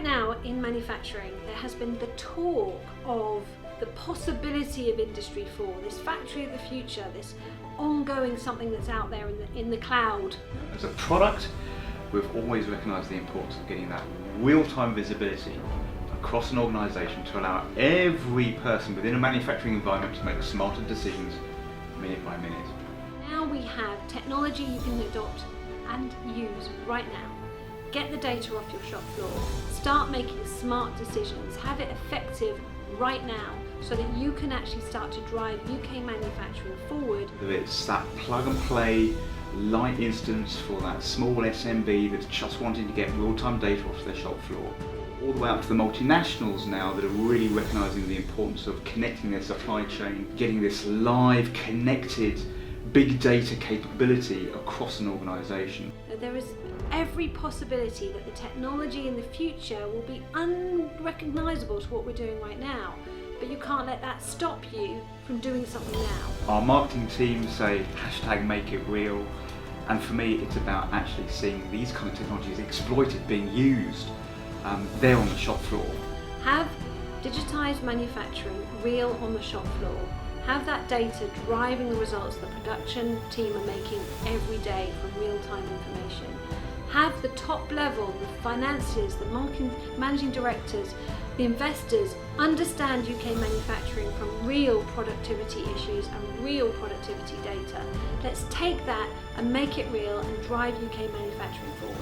now in manufacturing, there has been the talk of the possibility of Industry 4, this factory of the future, this ongoing something that's out there in the cloud. As a product, we've always recognised the importance of getting that real-time visibility across an organisation to allow every person within a manufacturing environment to make smarter decisions minute by minute. Now we have technology you can adopt and use right now. Get the data off your shop floor, start making smart decisions, have it effective right now so that you can actually start to drive UK manufacturing forward. Whether it's that plug and play light instance for that small SMB that's just wanting to get real-time data off their shop floor, all the way up to the multinationals now that are really recognising the importance of connecting their supply chain, getting this live, connected, big data capability across an organisation. There is every possibility that the technology in the future will be unrecognisable to what we're doing right now, but you can't let that stop you from doing something now. Our marketing team say #MakeItReal, and for me it's about actually seeing these kind of technologies exploited, being used there on the shop floor. Have digitised manufacturing real on the shop floor. Have that data driving the results the production team are making every day from real-time information. Have the top level, the financiers, the managing directors, the investors understand UK manufacturing from real productivity issues and real productivity data. Let's take that and make it real and drive UK manufacturing forward.